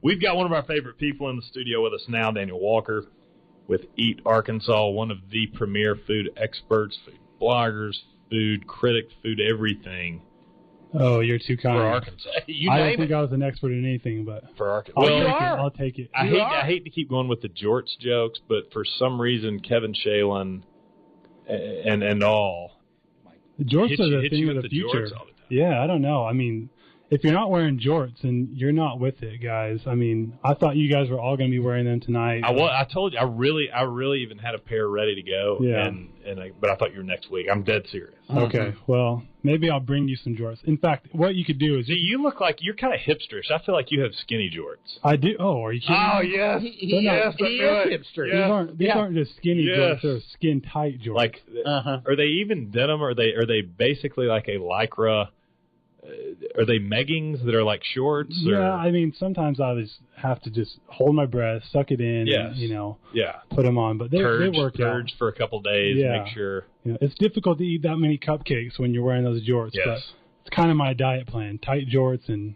We've got one of our favorite people in the studio with us now, Daniel Walker, with Eat Arkansas, one of the premier food experts, food bloggers, food critics, food everything. Oh, you're too kind. For Arkansas. I don't think I was an expert in anything, but for Arkansas. I'll take it. I hate to keep going with the jorts jokes, but for some reason, Kevin Shalin and all. The jorts are the thing of the future. Yeah, I don't know. I mean, if you're not wearing jorts, then you're not with it, guys. I mean, I thought you guys were all going to be wearing them tonight. I told you, I really even had a pair ready to go. Yeah. But I thought you were next week. I'm dead serious. Okay. Well, maybe I'll bring you some jorts. In fact, what you could do is... you look like you're kind of hipsterish. I feel like you have skinny jorts. I do? Oh, are you kidding me? Oh, yes. He is hipster. These aren't just skinny jorts. They're skin-tight jorts. Like, are they even denim? Or are they basically like a Lycra... are they meggings that are like shorts? Yeah, I mean, sometimes I just have to just hold my breath, suck it in, and, put them on. But they work out. Purge for a couple days, make sure. It's difficult to eat that many cupcakes when you're wearing those jorts, but it's kind of my diet plan. Tight jorts and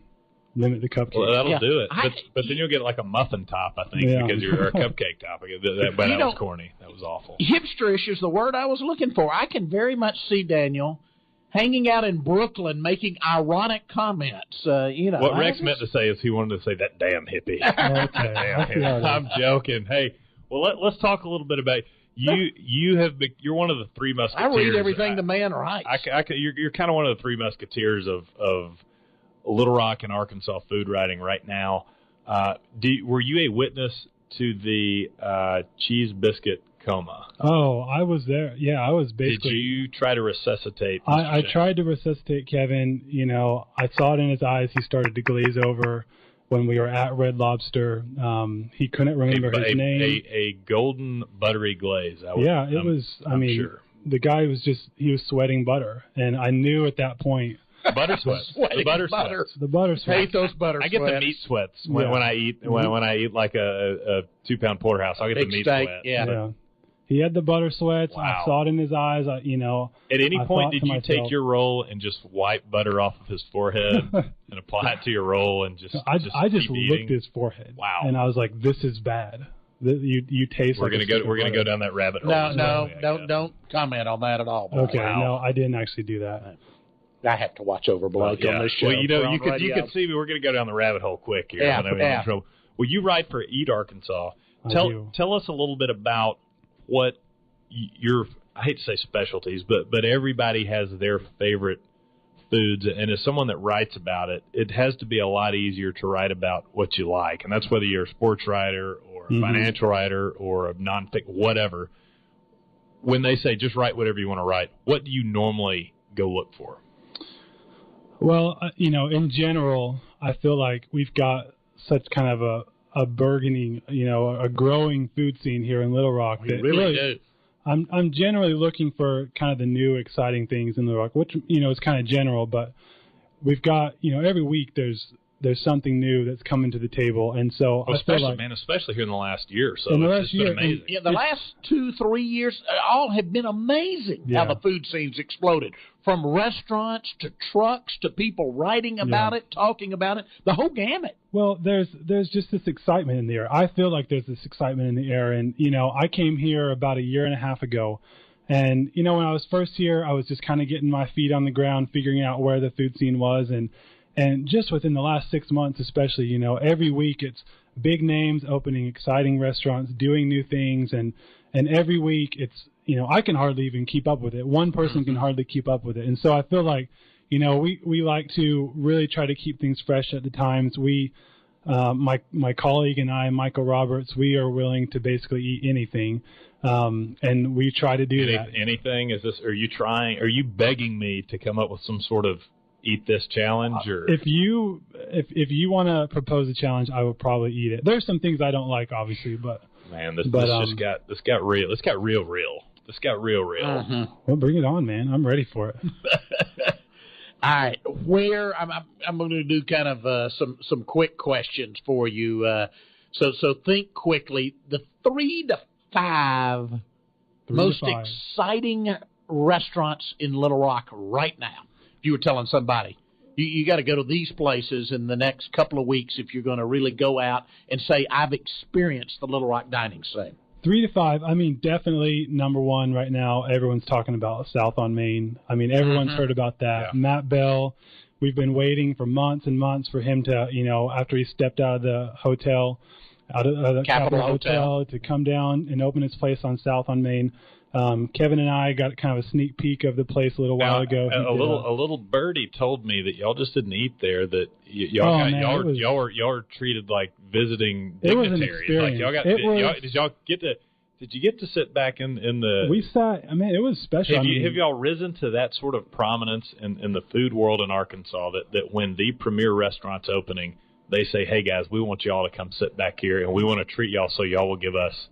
limit the cupcakes. Well, that'll do it. But then you'll get like a muffin top, I think, because you're a cupcake top. That was corny. That was awful. Hipsterish is the word I was looking for. I can very much see Daniel hanging out in Brooklyn, making ironic comments. What Rex meant to say is he wanted to say that damn hippie. Okay. Damn hippie. I'm joking. Hey, well, let's talk a little bit about you. You're one of the three musketeers. I read everything the man writes. You're kind of one of the three musketeers of Little Rock and Arkansas food writing right now. Were you a witness to the cheese biscuit coma? Oh, I was there. Yeah, I was basically... Did you try to resuscitate? I tried to resuscitate Kevin. I saw it in his eyes. He started to glaze over when we were at Red Lobster. He couldn't remember his name. A golden buttery glaze. I'm sure. The guy was he was sweating butter. And I knew at that point... Butter sweats. The butter sweats. The butter sweats. Hate those butter sweats. I get the meat sweats when I eat when I eat like a 2-pound porterhouse. I get the meat steak, sweat. Yeah. He had the butter sweats. Wow. I saw it in his eyes. At any point, did you take your roll and just wipe butter off of his forehead and apply it to your roll and just? I just licked his forehead. Wow. And I was like, "This is bad. You taste." We're gonna go down that rabbit hole. No, don't comment on that at all. Okay, no, I didn't actually do that. I have to watch over Blake on this show. Well, you could see me. We're going to go down the rabbit hole quick here. Yeah. Well, you write for Eat Arkansas. Tell us a little bit about what your, I hate to say specialties, but everybody has their favorite foods, and as someone that writes about it, it has to be a lot easier to write about what you like, and that's whether you're a sports writer or a financial writer or a non-fic, whatever. When they say just write whatever you want to write, what do you normally go look for? Well, in general, I feel like we've got such kind of a burgeoning, a growing food scene here in Little Rock. We really do. I'm generally looking for kind of the new, exciting things in Little Rock, which, is kind of general, but we've got, every week there's something new that's coming to the table, and so especially here in the last year or so. It's been amazing. The last 2-3 years, all have been amazing. How the food scene's exploded, from restaurants to trucks to people writing about it, talking about it, the whole gamut. Well, there's just this excitement in the air. I feel like there's this excitement in the air, and I came here about a year and a half ago. And, when I was first here, I was just kind of getting my feet on the ground, figuring out where the food scene was, and just within the last 6 months especially, every week it's big names opening exciting restaurants, doing new things, and every week it's, I can hardly even keep up with it. One person can hardly keep up with it. And so I feel like, we like to really try to keep things fresh at the times. We, my colleague and I, Michael Roberts, we are willing to basically eat anything. And we try to do that. Anything? Are you begging me to come up with some sort of eat this challenge? Or if you want to propose a challenge, I will probably eat it. There's some things I don't like, obviously, but man, this got real. This got real. Well, bring it on, man. I'm ready for it. All right, I'm going to do kind of some quick questions for you. So think quickly. The 3 to 5 most exciting restaurants in Little Rock right now. If you were telling somebody, You got to go to these places in the next couple of weeks if you're going to really go out and say, I've experienced the Little Rock dining scene. 3 to 5. I mean, definitely number one right now. Everyone's talking about South on Main. I mean, everyone's heard about that. Yeah. Matt Bell. We've been waiting for months and months for him to, after he stepped out of the hotel, out of the Capitol Hotel, to come down and open his place on South on Main. Kevin and I got kind of a sneak peek of the place a little while ago. A little birdie told me that y'all just didn't eat there. That y'all were treated like visiting dignitaries. It was an experience. Did you get to sit back in the? We sat. I mean, it was special. Have y'all risen to that sort of prominence in the food world in Arkansas that when the premier restaurant's opening, they say, "Hey guys, we want y'all to come sit back here, and we want to treat y'all so y'all will give us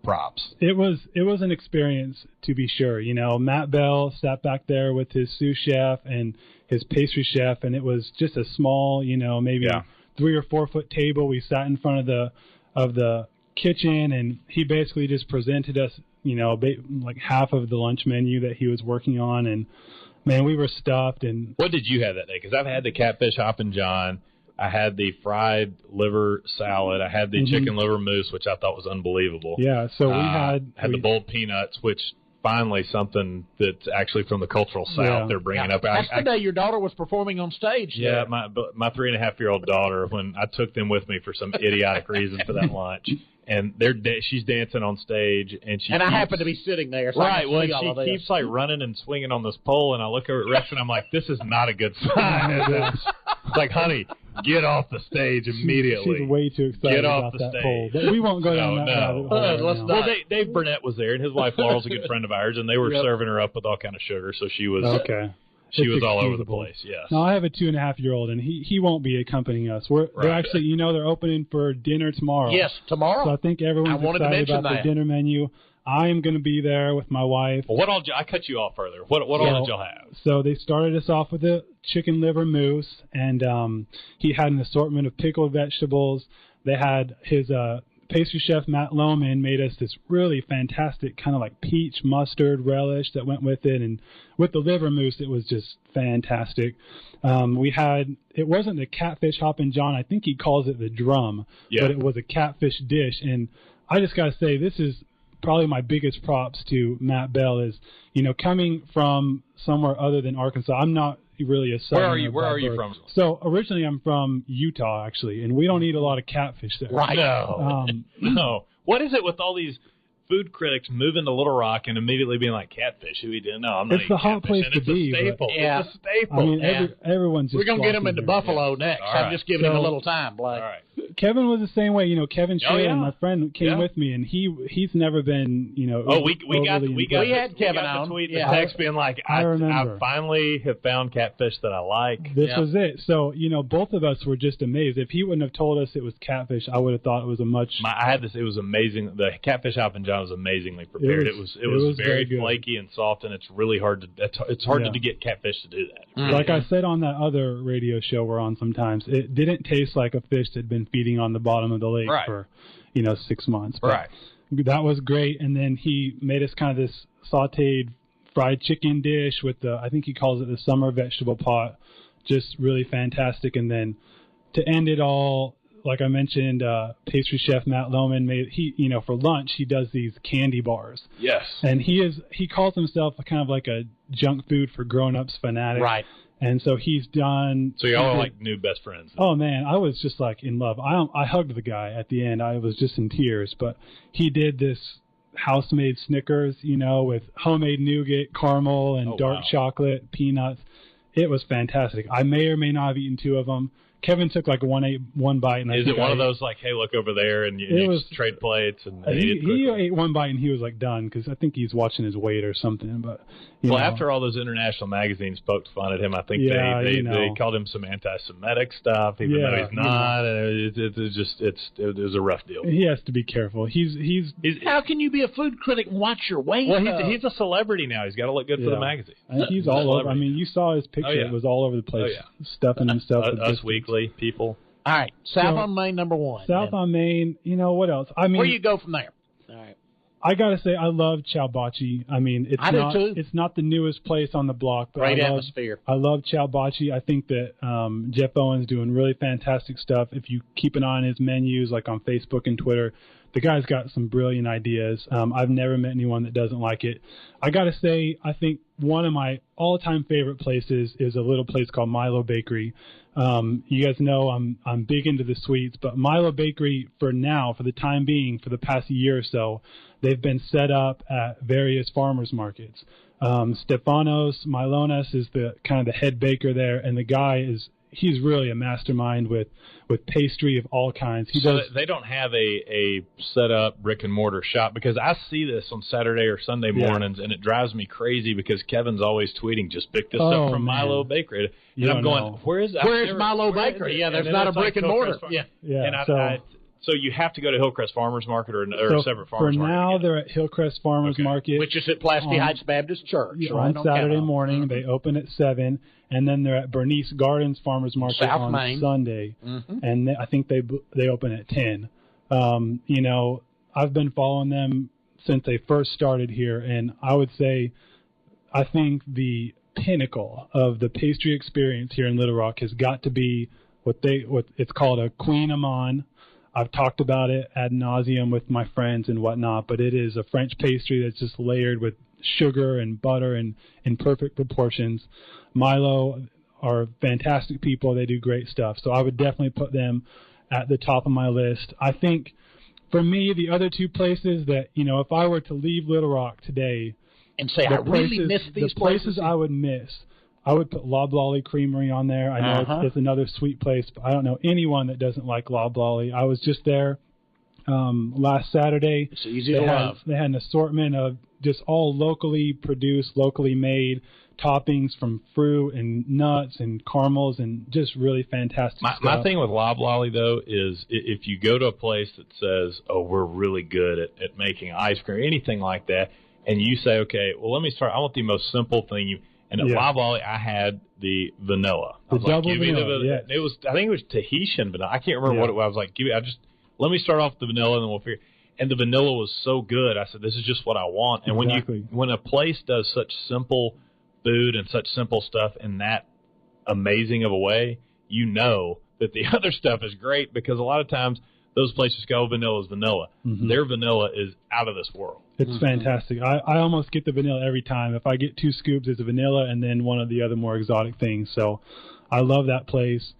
props." It was an experience, to be sure. Matt Bell sat back there with his sous chef and his pastry chef, and it was just a small, maybe 3 or 4 foot table. We sat in front of the kitchen, and he basically just presented us, like half of the lunch menu that he was working on, and man, we were stuffed. And what did you have that day? Because I've had the catfish Hoppin' John. I had the fried liver salad. I had the chicken liver mousse, which I thought was unbelievable. Yeah, so we had the boiled peanuts, which finally something that's actually from the cultural South they're bringing up. That's the day your daughter was performing on stage. Yeah, my 3.5-year-old daughter, when I took them with me for some idiotic reason for that lunch. And she's dancing on stage, and I happen to be sitting there. So right. Well, she keeps like running and swinging on this pole, and I look over at Rex, and I'm like, "This is not a good sign." It's like, honey, get off the stage immediately. She's way too excited about that pole. But we won't go down that rabbit hole. Well, Dave Burnett was there, and his wife Laurel's a good friend of ours, and they were serving her up with all kind of sugar, so she was okay. She was all over the place, yes. No, I have a 2.5-year-old, and he won't be accompanying us. They're actually, they're opening for dinner tomorrow. Yes, tomorrow. So I think everyone's excited about the dinner menu. I am going to be there with my wife. Well, I cut you off further. What all did y'all have? So they started us off with a chicken liver mousse, and he had an assortment of pickled vegetables. They had his pastry chef, Matt Lohman, made us this really fantastic kind of like peach mustard relish that went with it. And with the liver mousse, it was just fantastic. It wasn't the catfish Hoppin' John. I think he calls it the drum, but it was a catfish dish. And I just got to say, this is probably my biggest props to Matt Bell is, coming from somewhere other than Arkansas. I'm not really a Southerner. Where are you from? So originally I'm from Utah, actually, and we don't eat a lot of catfish there. Right. No. What is it with all these food critics moving to Little Rock and immediately being like, catfish? Who we did? No, I'm not. It's the hot place to be. It's a staple. It's a staple. I mean, everyone's just. We're gonna get them into Buffalo next. I'm just giving him a little time, Blake. All right. Kevin was the same way. Kevin Shea, my friend, came with me, and he's never been, we had Kevin on. The text being like, I finally have found catfish that I like. This was it. So both of us were just amazed. If he wouldn't have told us it was catfish, I would have thought it was a much. I had this. It was amazing. The catfish Hoppin' John was amazingly prepared. It was very flaky and soft, and it's really hard to. It's hard to get catfish to do that. Like I said on that other radio show we're on sometimes, it didn't taste like a fish that had been feeding on the bottom of the lake for 6 months. But that was great. And then he made us kind of this sautéed fried chicken dish with I think he calls it the summer vegetable pot, just really fantastic. And then to end it all, like I mentioned, pastry chef Matt Lohman for lunch he does these candy bars. Yes. And he calls himself kind of like a junk food for grown-ups fanatic. Right. And so he's done. So y'all are like new best friends. Oh man, I was just like in love. I hugged the guy at the end. I was just in tears. But he did this house-made Snickers, with homemade nougat, caramel, and dark chocolate, peanuts. It was fantastic. I may or may not have eaten 2 of them. Kevin took like one bite. And is it one of those like, hey, look over there, and you trade plates? And he ate one bite and he was like done because I think he's watching his weight or something. But after all those international magazines poked fun at him, I think they called him some anti-Semitic stuff, even though he's not. It was a rough deal. He has to be careful. He's how can you be a food critic and watch your weight? Well, he's a celebrity now. He's got to look good for the magazine. He's all over. I mean, you saw his picture. It was all over the place, stuffing himself. Us Weekly people. All right, South on Main, number 1. South on Main. What else? I mean, where you go from there? All right. I gotta say, I love Chow Bachi. I mean, it's not the newest place on the block, but great atmosphere. I love Chow Bachi. I think that Jeff Owen's doing really fantastic stuff. If you keep an eye on his menus, like on Facebook and Twitter, the guy's got some brilliant ideas. I've never met anyone that doesn't like it. I gotta say, I think one of my all-time favorite places is a little place called Milo Bakery. You guys know I'm big into the sweets, but Milo Bakery, for the time being, for the past year or so, they've been set up at various farmers markets. Stefanos Milonas is the head baker there, and the guy he's really a mastermind with pastry of all kinds. They don't have a set up brick and mortar shop, because I see this on Saturday or Sunday mornings, and it drives me crazy because Kevin's always tweeting, just pick this up from Milo Bakery. And I'm going, where's Milo Bakery? Yeah, there's not a brick and mortar. Yeah. So you have to go to Hillcrest Farmers Market or a separate farmers market. For now, they're at Hillcrest Farmers Market, which is at Pulaski Heights Baptist Church. On Saturday morning, they open at 7, and then they're at Bernice Gardens Farmers Market on Main. Sunday, and I think they open at 10. I've been following them since they first started here, and I would say I think the pinnacle of the pastry experience here in Little Rock has got to be what it's called a Queen Amman. I've talked about it ad nauseum with my friends and whatnot, but it is a French pastry that's just layered with sugar and butter and in perfect proportions. Milo are fantastic people. They do great stuff. So I would definitely put them at the top of my list. I think for me, the other two places that, if I were to leave Little Rock today and say, I really miss these places I would miss, I would put Loblolly Creamery on there. I know it's another sweet place, but I don't know anyone that doesn't like Loblolly. I was just there last Saturday. It's easy to love. They had an assortment of just all locally produced, locally made toppings from fruit and nuts and caramels and just really fantastic stuff. My thing with Loblolly, though, is if you go to a place that says, oh, we're really good at making ice cream, anything like that, and you say, okay, well, let me start. I want the most simple thing And at Loblolly, I had the vanilla. The double vanilla, yes. It was, I think it was Tahitian vanilla. I can't remember what it was. I was like, let me start off with the vanilla, and then we'll figure. And the vanilla was so good. I said, this is just what I want. And when a place does such simple food and such simple stuff in that amazing of a way, you know that the other stuff is great, because a lot of times those places go, vanilla is vanilla. Mm-hmm. Their vanilla is out of this world. It's fantastic. I almost get the vanilla every time. If I get 2 scoops, it's a vanilla and then one of the other more exotic things. So I love that place.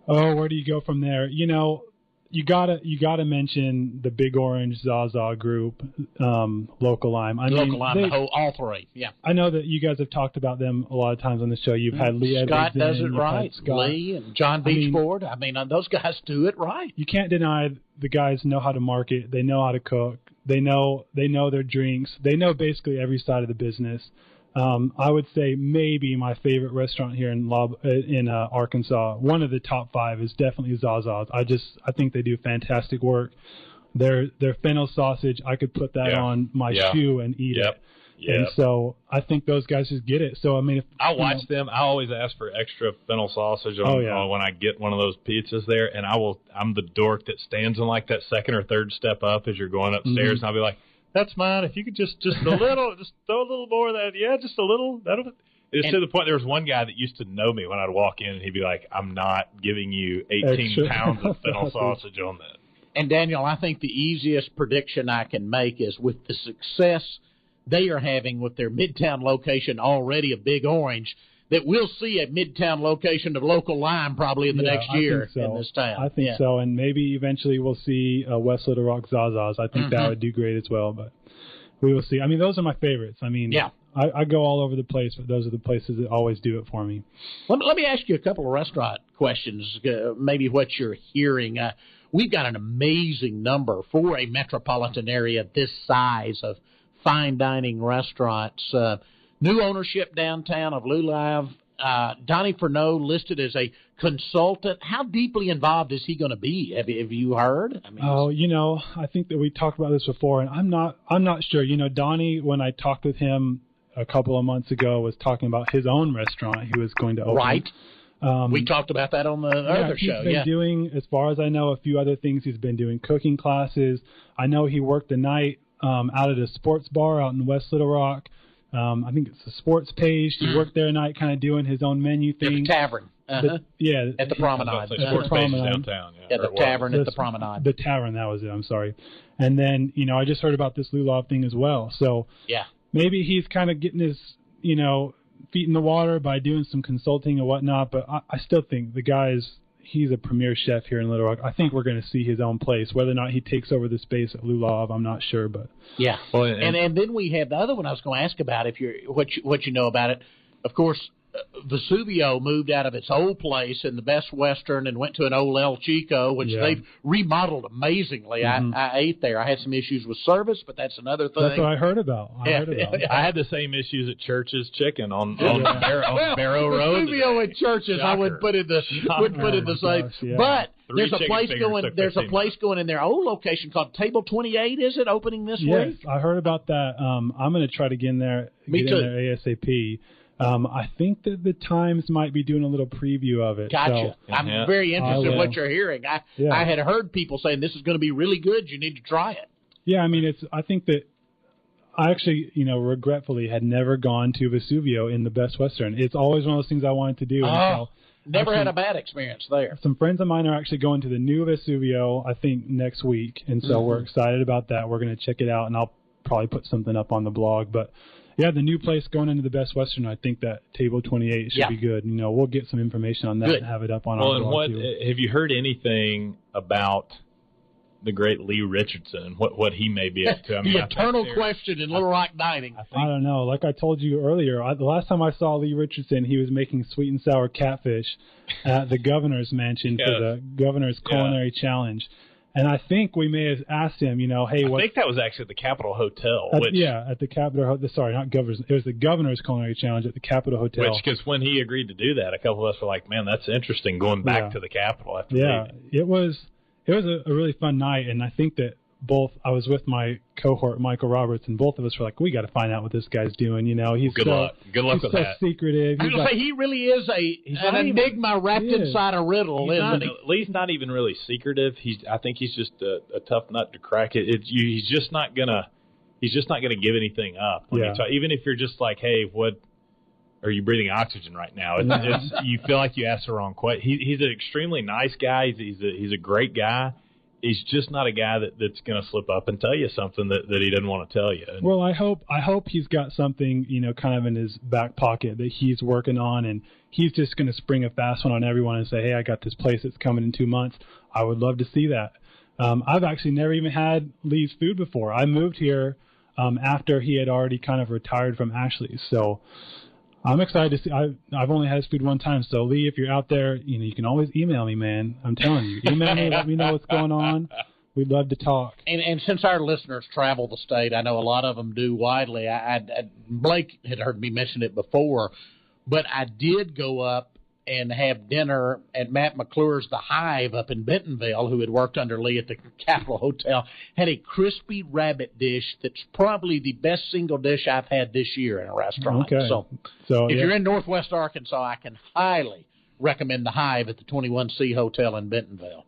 Oh, where do you go from there? You gotta mention the Big Orange Zaza group, Local Lime. All three. Yeah. I know that you guys have talked about them a lot of times on the show. You've had Lee Scott Edwards does it right. Lee and John Beachboard. Those guys do it right. You can't deny the guys know how to market. They know how to cook. They know their drinks. They know basically every side of the business. I would say maybe my favorite restaurant here in Arkansas, one of the top 5, is definitely Zaza's. I think they do fantastic work. Their fennel sausage, I could put that on my shoe and eat it. Yep. And so I think those guys just get it. So I watch them. I always ask for extra fennel sausage when I get one of those pizzas there, and I'm the dork that stands in like that second or third step up as you're going upstairs, and I'll be like, that's mine. If you could just a little, just throw a little more of that. Yeah, just a little. It's to the point there was one guy that used to know me when I'd walk in, and he'd be like, I'm not giving you 18 pounds of fennel sausage on that. And, Daniel, I think the easiest prediction I can make is with the success they are having with their Midtown location already of Big Orange, that we'll see a Midtown location of Local Lime probably in the next year in this town. I think so, and maybe eventually we'll see West Little Rock Zaza's. I think that would do great as well, but we will see. Those are my favorites. I go all over the place, but those are the places that always do it for me. Let me ask you a couple of restaurant questions, maybe what you're hearing. We've got an amazing number for a metropolitan area this size of fine dining restaurants. New ownership downtown of Lulive. Donnie Furneaux listed as a consultant. How deeply involved is he going to be? Have you heard? I think that we talked about this before, and I'm not sure. Donnie, when I talked with him a couple of months ago, was talking about his own restaurant he was going to open. Right. We talked about that on the other show. He's been doing, as far as I know, a few other things. He's been doing cooking classes. I know he worked the night out at a sports bar out in West Little Rock. I think it's a sports page. He worked there at night kind of doing his own menu thing. At the tavern. At the Promenade. Sports page downtown. Yeah, the tavern at the Promenade. The tavern, that was it. I'm sorry. And then, I just heard about this Lulav thing as well. So maybe he's kind of getting his, feet in the water by doing some consulting and whatnot. But I still think the guy's he's a premier chef here in Little Rock. I think we're going to see his own place. Whether or not he takes over the space at Lulav, I'm not sure. But yeah, well, and then we have the other one I was going to ask about. If you're what you know about it, of course. Vesuvio moved out of its old place in the Best Western and went to an old El Chico, which they've remodeled amazingly. Mm-hmm. I ate there. I had some issues with service, but that's another thing. That's what I heard about. I had the same issues at Church's Chicken on Barrow Road. Vesuvio and Church's, I would put in the same. Yeah. But there's a place going. There's a place going in their old location called Table 28. Is it opening this week? Yes, I heard about that. I'm going to try to get in there. Me too. In there ASAP. I think that the Times might be doing a little preview of it. Gotcha. So, I'm very interested in what you're hearing. I had heard people saying this is going to be really good. You need to try it. Yeah, I mean, I think that I actually, regretfully had never gone to Vesuvio in the Best Western. It's always one of those things I wanted to do. Never had a bad experience there. Some friends of mine are actually going to the new Vesuvio, I think, next week, and so we're excited about that. We're going to check it out, and I'll probably put something up on the blog, but. Yeah, the new place going into the Best Western, I think that Table 28 should be good. We'll get some information on that and have it up on our blog, too. Have you heard anything about the great Lee Richardson, what he may be up to? The eternal question in Little Rock dining. I don't know. Like I told you earlier, the last time I saw Lee Richardson, he was making sweet and sour catfish at the governor's mansion for the governor's culinary challenge. And I think we may have asked him, hey, what? I think that was actually at the Capitol Hotel. At the Capitol. Sorry, not governor's. It was the governor's culinary challenge at the Capitol Hotel. Because when he agreed to do that, a couple of us were like, "Man, that's interesting." Going back to the Capitol after leaving. It was a really fun night, and I think that I was with my cohort, Michael Roberts, and both of us were like, we got to find out what this guy's doing. He's Good luck with that. Secretive. I was going to say, he really is an enigma wrapped inside a riddle, isn't he? Lee's not even really secretive. I think he's just a tough nut to crack. He's just not gonna give anything up. Even if you're just like, hey, what are you breathing oxygen right now? You feel like you asked the wrong question. He's an extremely nice guy. He's a great guy. He's just not a guy that's going to slip up and tell you something that he doesn't want to tell you. Well, I hope he's got something, kind of in his back pocket that he's working on, and he's just going to spring a fast one on everyone and say, hey, I got this place that's coming in 2 months. I would love to see that. I've actually never even had Lee's food before. I moved here after he had already kind of retired from Ashley's, so I'm excited to see. I've only had his food one time, so Lee, if you're out there, you can always email me, man. I'm telling you, email me, let me know what's going on. We'd love to talk. And since our listeners travel the state, I know a lot of them do widely. Blake had heard me mention it before, but I did go up and have dinner at Matt McClure's The Hive up in Bentonville, who had worked under Lee at the Capitol Hotel, had a crispy rabbit dish that's probably the best single dish I've had this year in a restaurant. Okay. So if you're in Northwest Arkansas, I can highly recommend The Hive at the 21C Hotel in Bentonville.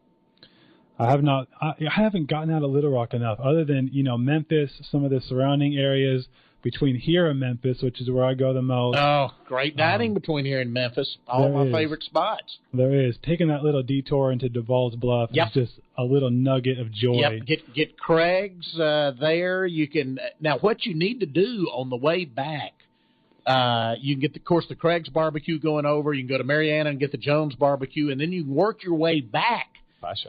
I haven't gotten out of Little Rock enough, other than, Memphis, some of the surrounding areas, between here and Memphis, which is where I go the most. Oh, great dining between here and Memphis. All my favorite spots. There is. Taking that little detour into Duval's Bluff is just a little nugget of joy. Yep. Get Craig's there. You can now. What you need to do on the way back, you can get the Craig's barbecue going over. You can go to Mariana and get the Jones barbecue, and then you can work your way back.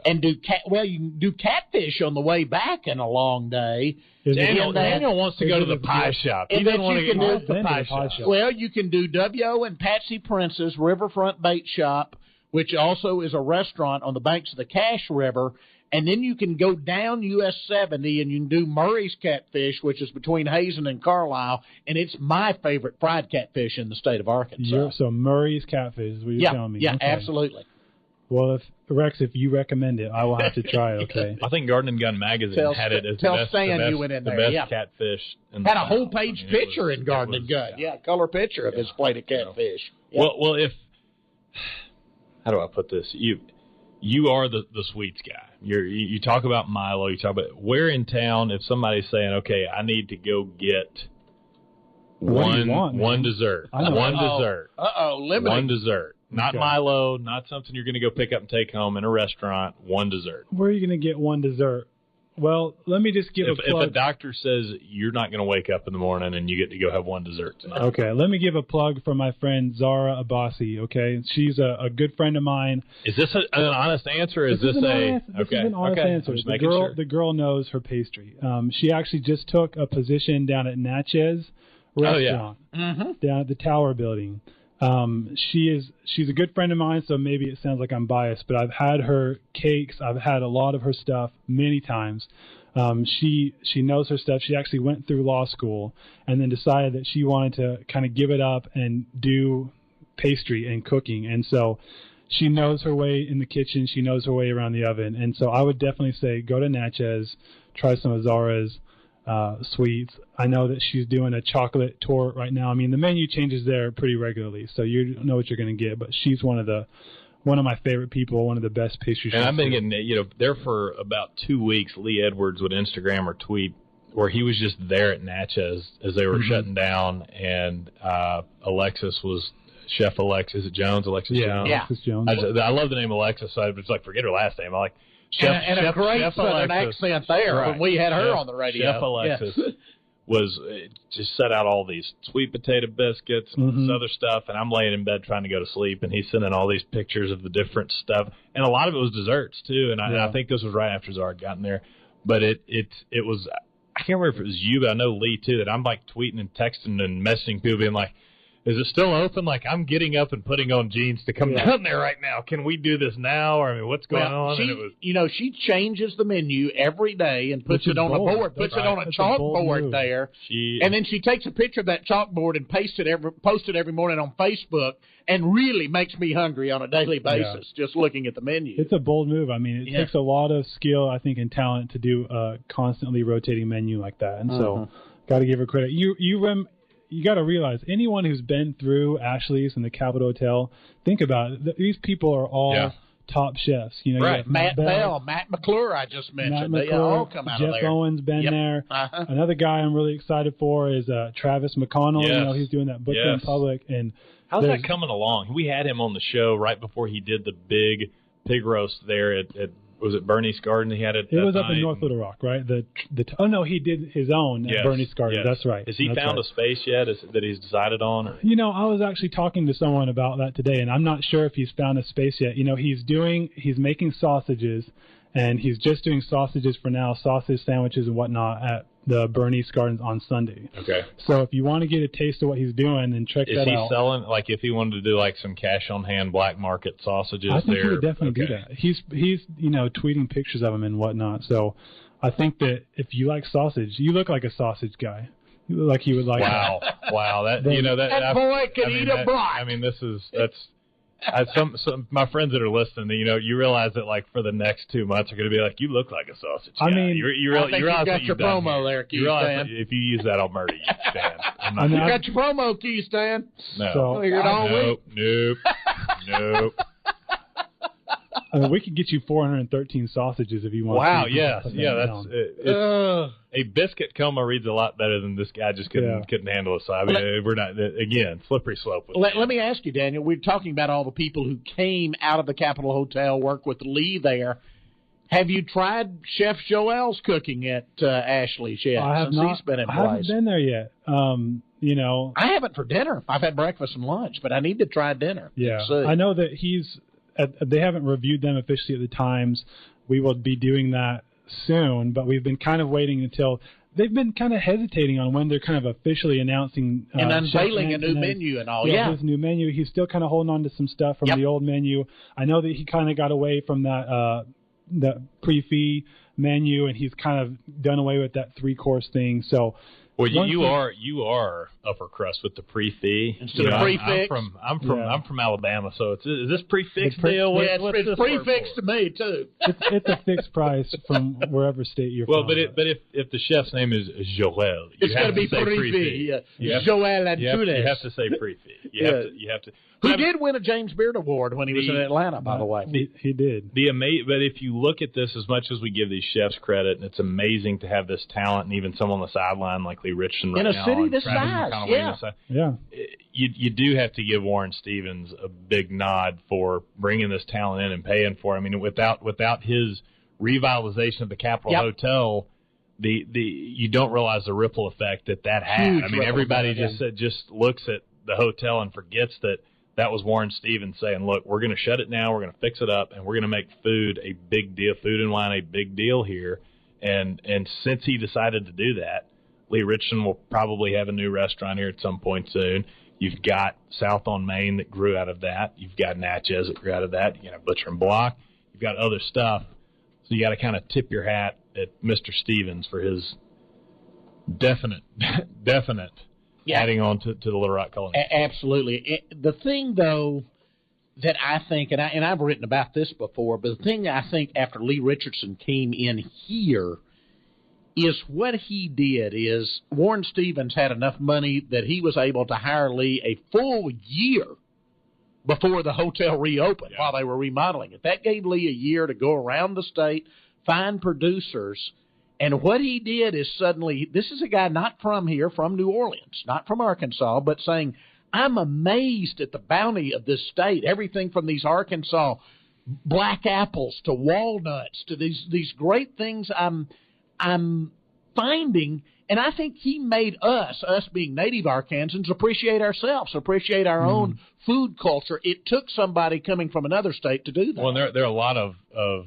And you can do catfish on the way back in a long day. Daniel wants to go to the pie shop. He doesn't want to go to the pie shop. Well, you can do W.O. and Patsy Prince's Riverfront Bait Shop, which also is a restaurant on the banks of the Cache River. And then you can go down US 70 and you can do Murray's Catfish, which is between Hazen and Carlisle, and it's my favorite fried catfish in the state of Arkansas. So Murray's Catfish is what you're telling me. Yeah, okay. Absolutely. Well, if you recommend it, I will have to try, okay? I think Garden and Gun Magazine had it as the best catfish. Had a whole page picture in Garden and Gun. Yeah, color picture of his plate of catfish. Well, how do I put this? you are the sweets guy. You talk about Milo. You talk about where in town, if somebody's saying, okay, I need to go get one dessert. Limiting. One dessert. Not Milo, not something you're going to go pick up and take home in a restaurant. One dessert. Where are you going to get one dessert? Well, let me just give a plug. If a doctor says you're not going to wake up in the morning and you get to go have one dessert tonight. Okay, let me give a plug for my friend Zara Abassi, okay? She's a good friend of mine. Is this an honest answer? Or is this an honest answer. The girl knows her pastry. She actually just took a position down at Natchez Restaurant, down at the Tower Building. She's a good friend of mine, so maybe it sounds like I'm biased, but I've had her cakes. I've had a lot of her stuff many times. She knows her stuff. She actually went through law school and then decided that she wanted to kind of give it up and do pastry and cooking. And so she knows her way in the kitchen. She knows her way around the oven. And so I would definitely say go to Natchez, try some of Zara's sweets. I know that she's doing a chocolate tour right now. I mean, the menu changes there pretty regularly, so you know what you're going to get. But she's one of my favorite people, one of the best pastry chefs. And I've been getting, there for about 2 weeks. Lee Edwards would Instagram or tweet where he was just there at Natchez as they were shutting down, and Alexis Jones. Jones. I love the name Alexis, so I was like, forget her last name. I like. And a great Southern accent there when we had her on the radio. Chef Alexis was just set out all these sweet potato biscuits and this other stuff, and I'm laying in bed trying to go to sleep, and he's sending all these pictures of the different stuff, and a lot of it was desserts too. And I think this was right after Zara had gotten there, but it was, I can't remember if it was you, but I know Lee too, that I'm like tweeting and texting and messaging people being like, is it still open? Like, I'm getting up and putting on jeans to come down there right now. Can we do this now? Or, I mean, what's going on? She changes the menu every day and puts it on a board, puts it on a chalkboard there. And then she takes a picture of that chalkboard and posts it every morning on Facebook, and really makes me hungry on a daily basis just looking at the menu. It's a bold move. I mean, it takes a lot of skill, I think, and talent to do a constantly rotating menu like that. And so, got to give her credit. You got to realize, anyone who's been through Ashley's and the Capitol Hotel, think about it. These people are all top chefs. You know, Matt Bell, Matt McClure, I just mentioned. They all come out of there. Jeff Owens been there. Another guy I'm really excited for is Travis McConnell. Yes. You know, he's doing that book in public. And how's that coming along? We had him on the show right before he did the big pig roast there at was it Bernie's Garden? He had it. It was up in North Little Rock, right? He did his own at Bernie's Garden. That's right. Has he found a space yet that he's decided on? Or? You know, I was actually talking to someone about that today, and I'm not sure if he's found a space yet. You know, he's making sausages, and he's just doing sausages for now, sausage sandwiches and whatnot at the Bernie's Gardens on Sunday. Okay. So if you want to get a taste of what he's doing, then check that out. Is he selling, like, if he wanted to do like some cash on hand black market sausages? I think he would definitely do that. He's tweeting pictures of them and whatnot. So I think that if you like sausage, you look like a sausage guy. You look like he would like. Wow. That boy can eat a block. I mean, that's. Some my friends that are listening, you realize that like for the next 2 months are going to be like, you look like a sausage guy. I mean, you got your promo there, Keystan. If you use that, I'll murder you, Stan. You got your promo, Keystan. No. Nope. I mean, we could get you 413 sausages if you want. Wow, yes. That's it. A biscuit coma reads a lot better than this guy just couldn't handle it. So, I mean, we're not, again, slippery slope. Let me ask you, Daniel, we're talking about all the people who came out of the Capitol Hotel, work with Lee there. Have you tried Chef Joel's cooking at Ashley's yet? I have not. He's been in I haven't been there yet. I haven't for dinner. I've had breakfast and lunch, but I need to try dinner. Yeah, I know that they haven't reviewed them officially at the Times. We will be doing that soon, but we've been kind of waiting until they've been kind of hesitating on when they're kind of officially announcing and unveiling a new menu and all. His new menu. He's still kind of holding on to some stuff from the old menu. I know that he kind of got away from that pre-fee menu, and he's kind of done away with that 3-course thing. So. Well, you are upper crust with the pre-fee. Instead of prefix. I'm from Alabama, so is this prefix deal? It's prefix to me too. It's a fixed price from wherever state you're from. But if the chef's name is Joel, it's got to be pre-fee. Joel and you have to say pre-fee. You have to. Who did win a James Beard Award when he was in Atlanta, by the way. He did. But if you look at this, as much as we give these chefs credit, and it's amazing to have this talent, and even someone on the sideline like Lee Richardson right now. In a city this size, You do have to give Warren Stevens a big nod for bringing this talent in and paying for it. I mean, without his revitalization of the Capitol Hotel, you don't realize the ripple effect that had. Huge. I mean, everybody just looks at the hotel and forgets that was Warren Stevens saying, look, we're going to shut it now, we're going to fix it up, and we're going to make food a big deal, food and wine a big deal here. And since he decided to do that, Lee Richardson will probably have a new restaurant here at some point soon. You've got South on Main that grew out of that. You've got Natchez that grew out of that. You got Butcher and Block. You've got other stuff. So you got to kind of tip your hat at Mr. Stevens for his definite adding on to the Little Rock culinary. Absolutely. The thing, though, that I think, and I've written about this before, but the thing I think after Lee Richardson came in here is what he did is Warren Stevens had enough money that he was able to hire Lee a full year before the hotel reopened while they were remodeling it. That gave Lee a year to go around the state, find producers. And what he did is suddenly, this is a guy not from here, from New Orleans, not from Arkansas, but saying, I'm amazed at the bounty of this state. Everything from these Arkansas black apples to walnuts to these great things I'm finding. And I think he made us being native Arkansans, appreciate ourselves, appreciate our own food culture. It took somebody coming from another state to do that. Well, there are a lot of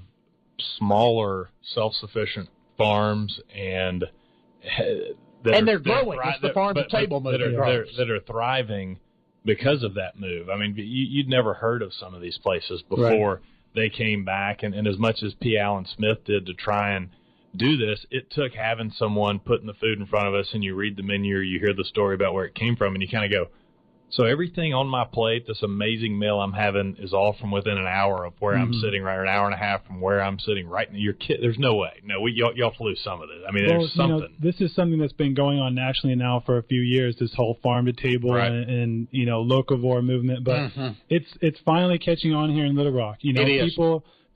smaller, self-sufficient farms and they're growing. It's the farm-to-table movement that are thriving because of that move. I mean, you'd never heard of some of these places before they came back, and as much as P. Allen Smith did to try and do this, it took having someone putting the food in front of us, and you read the menu, or you hear the story about where it came from, and you kind of go, so everything on my plate, this amazing meal I'm having, is all from within an hour of where I'm sitting, right, or an hour and a half from where I'm sitting right now. Your kid, there's no way. No, y'all flew some of it. I mean, there's something. This is something that's been going on nationally now for a few years, this whole farm-to-table and locavore movement. But it's finally catching on here in Little Rock.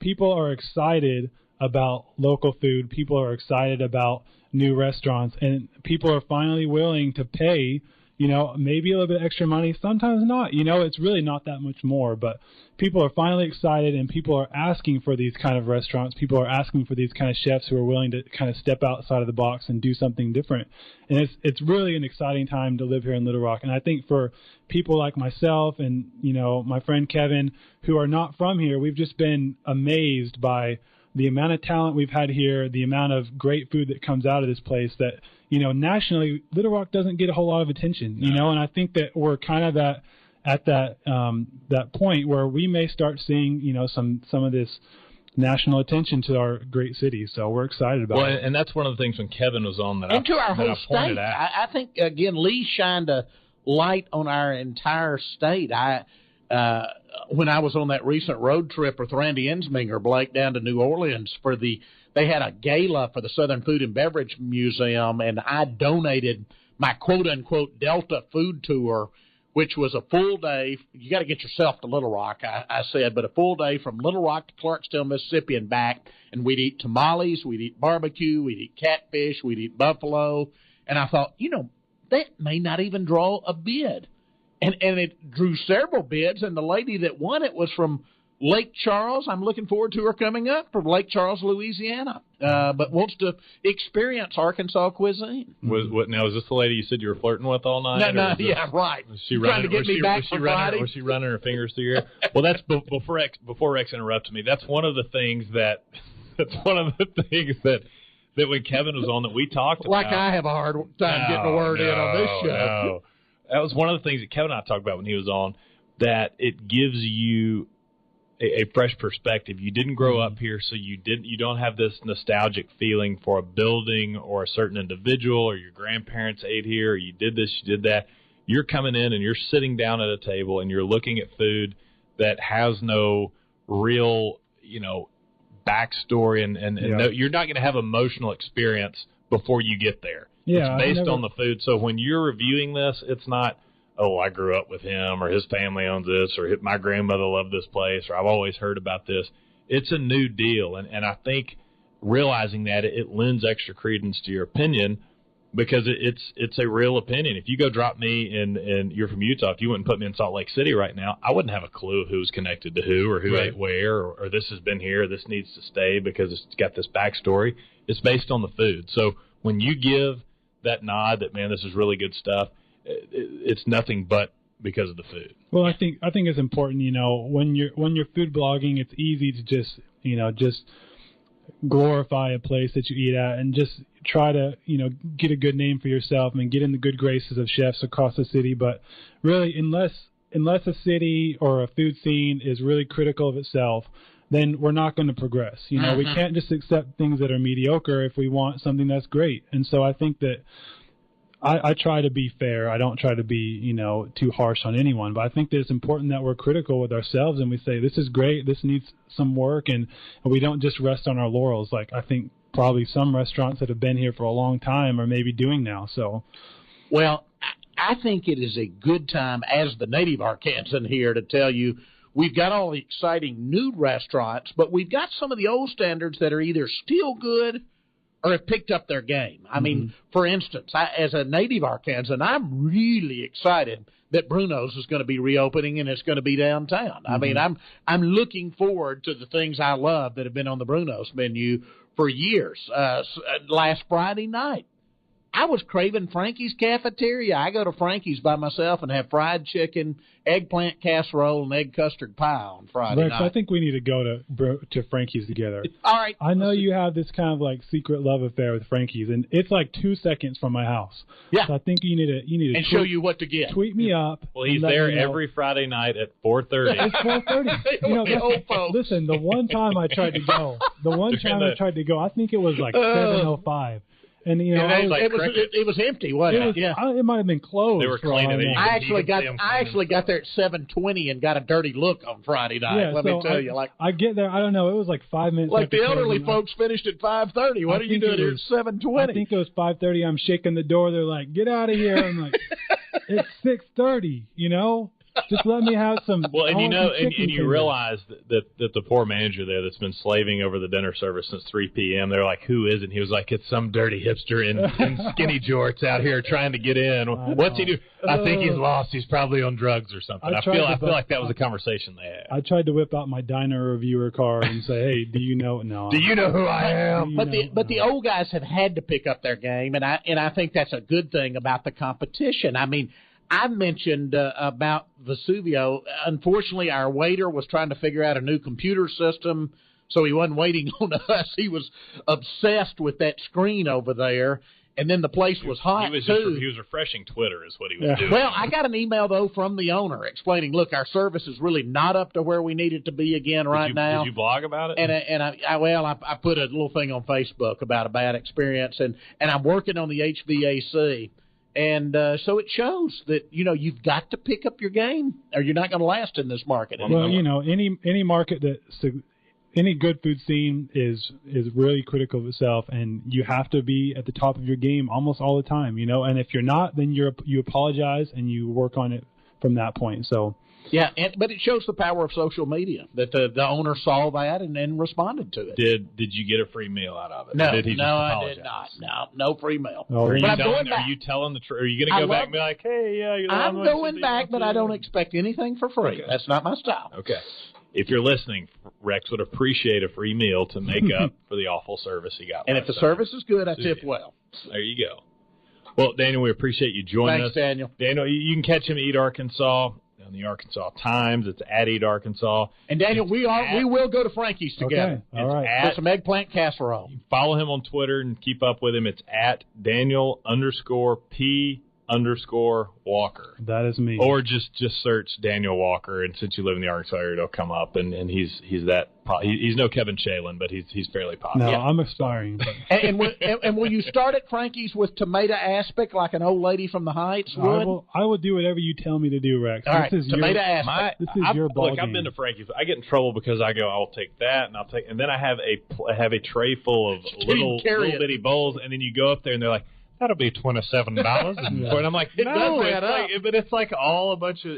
People are excited about local food. People are excited about new restaurants. And people are finally willing to pay maybe a little bit extra money, sometimes not. It's really not that much more, but people are finally excited, and people are asking for these kind of restaurants. People are asking for these kind of chefs who are willing to kind of step outside of the box and do something different. And it's really an exciting time to live here in Little Rock. And I think for people like myself and, my friend Kevin, who are not from here, we've just been amazed by the amount of talent we've had here, the amount of great food that comes out of this place that, nationally, Little Rock doesn't get a whole lot of attention, and I think that we're kind of at that point where we may start seeing, some of this national attention to our great city. So we're excited about it. Well, and that's one of the things when Kevin was on that to our whole state. I think, again, Lee shined a light on our entire state. When I was on that recent road trip with Randy Ensminger, Blake, down to New Orleans they had a gala for the Southern Food and Beverage Museum, and I donated my quote-unquote Delta food tour, which was a full day. You got to get yourself to Little Rock, I said, but a full day from Little Rock to Clarksdale, Mississippi and back, and we'd eat tamales, we'd eat barbecue, we'd eat catfish, we'd eat buffalo, and I thought, that may not even draw a bid. And it drew several bids, and the lady that won it was from Lake Charles. I'm looking forward to her coming up from Lake Charles, Louisiana, but wants to experience Arkansas cuisine. Now, is this the lady you said you were flirting with all night? No, yeah, right. Was she running her fingers through your hair? Well, that's before Rex interrupted me. That's one of the things that when Kevin was on that we talked about. Like I have a hard time getting a word in on this show. No. That was one of the things that Kevin and I talked about when he was on, that it gives you a fresh perspective. You didn't grow up here, so you don't have this nostalgic feeling for a building or a certain individual, or your grandparents ate here, or you did this, you did that. You're coming in and you're sitting down at a table and you're looking at food that has no real, backstory, and no, you're not going to have emotional experience before you get there. Yeah, it's based on the food. So when you're reviewing this, it's not, oh, I grew up with him, or his family owns this, or my grandmother loved this place, or I've always heard about this. It's a new deal, and I think realizing that it lends extra credence to your opinion, because it's a real opinion. If you go drop me and you're from Utah, if you wouldn't put me in Salt Lake City right now, I wouldn't have a clue of who's connected to who, or who ate where, or this has been here, this needs to stay because it's got this backstory. It's based on the food. So when you give that nod that, man, this is really good stuff, it's nothing but because of the food. Well, I think it's important, when you're food blogging, it's easy to just glorify a place that you eat at and just try to, get a good name for yourself and get in the good graces of chefs across the city. But really, unless a city or a food scene is really critical of itself, then we're not going to progress. We can't just accept things that are mediocre if we want something that's great. And so I think that I try to be fair. I don't try to be, too harsh on anyone. But I think that it's important that we're critical with ourselves and we say, this is great, this needs some work, and we don't just rest on our laurels like I think probably some restaurants that have been here for a long time are maybe doing now. So, well, I think it is a good time as the native Arkansan here to tell you we've got all the exciting new restaurants, but we've got some of the old standards that are either still good or have picked up their game. I mean, for instance, as a native Arkansan, I'm really excited that Bruno's is going to be reopening and it's going to be downtown. I mean, I'm looking forward to the things I love that have been on the Bruno's menu for years. Last Friday night, I was craving Frankie's Cafeteria. I go to Frankie's by myself and have fried chicken, eggplant casserole, and egg custard pie on Friday Rex, night. I think we need to go to Frankie's together. All right. I know you have this kind of like secret love affair with Frankie's, and it's like 2 seconds from my house. Yeah. So I think you need to show you what to get. Tweet me up. Well, he's there every Friday night at 4:30. It's 4:30. Listen, the one time I tried to go, I think it was like 7:05. And it was empty, wasn't it? It might have been closed. They were cleaning it. I actually got there at 7:20 and got a dirty look on Friday night. Yeah, let me tell you, I get there. I don't know. It was like 5 minutes. Like the elderly folks finished at 5:30. What are you doing here at 7:20? I think it was 5:30. I'm shaking the door. They're like, "Get out of here!" I'm like, "It's 6:30." Just let me have some. Well, and you realize that the poor manager there that's been slaving over the dinner service since 3 p.m. They're like, "Who is it?" And he was like, "It's some dirty hipster in skinny jorts out here trying to get in." What's he do? I think he's lost. He's probably on drugs or something. I feel like that was a conversation they had. I tried to whip out my diner reviewer card and say, "Hey, do you know?" No. Do you know who I am? But the old guys have had to pick up their game, and I think that's a good thing about the competition. I mean, I mentioned about Vesuvio. Unfortunately, our waiter was trying to figure out a new computer system, so he wasn't waiting on us. He was obsessed with that screen over there, and then the place was hot, too. He was refreshing Twitter is what he was doing. Well, I got an email, though, from the owner explaining, look, our service is really not up to where we need it to be again now. Did you blog about it? And I put a little thing on Facebook about a bad experience, and I'm working on the HVAC. And so it shows that, you've got to pick up your game or you're not going to last in this market anymore. Well, any market any good food scene is really critical of itself, and you have to be at the top of your game almost all the time, And if you're not, then you apologize and you work on it from that point. So. Yeah, but it shows the power of social media that the owner saw that and responded to it. Did you get a free meal out of it? No, I did not. No free meal. Oh, are you telling the truth? Are you going to go back and be like, hey, yeah, I'm going back, but I don't expect anything for free. Okay. That's not my style. Okay. If you're listening, Rex would appreciate a free meal to make up for the awful service he got. And if the service is good, I tip well. There you go. Well, Daniel, we appreciate you joining us. Thanks, Daniel. Daniel, you can catch him at Eat Arkansas. On the Arkansas Times. It's at Eat Arkansas. And Daniel, we will go to Frankie's together. Okay. All right. For some eggplant casserole. Follow him on Twitter and keep up with him. It's at Daniel_P_Walker. That is me. Or just search Daniel Walker, and since you live in the Arkansas area, it'll come up. And he's no Kevin Shalin, but he's fairly popular. No, I'm aspiring. But. and will you start at Frankie's with tomato aspic like an old lady from the Heights would? I will do whatever you tell me to do, Rex. All right, tomato aspic. This is your ball game. I've been to Frankie's. I get in trouble because I go, I'll take that, and then I have a tray full of little bitty bowls, and then you go up there and they're like, that'll be $27. And I'm like, no, it's like all a bunch of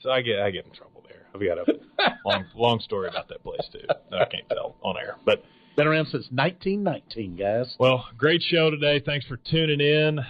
so I get in trouble there. I've got a long story about that place too that I can't tell on air, but been around since 1919, guys. Well, great show today. Thanks for tuning in.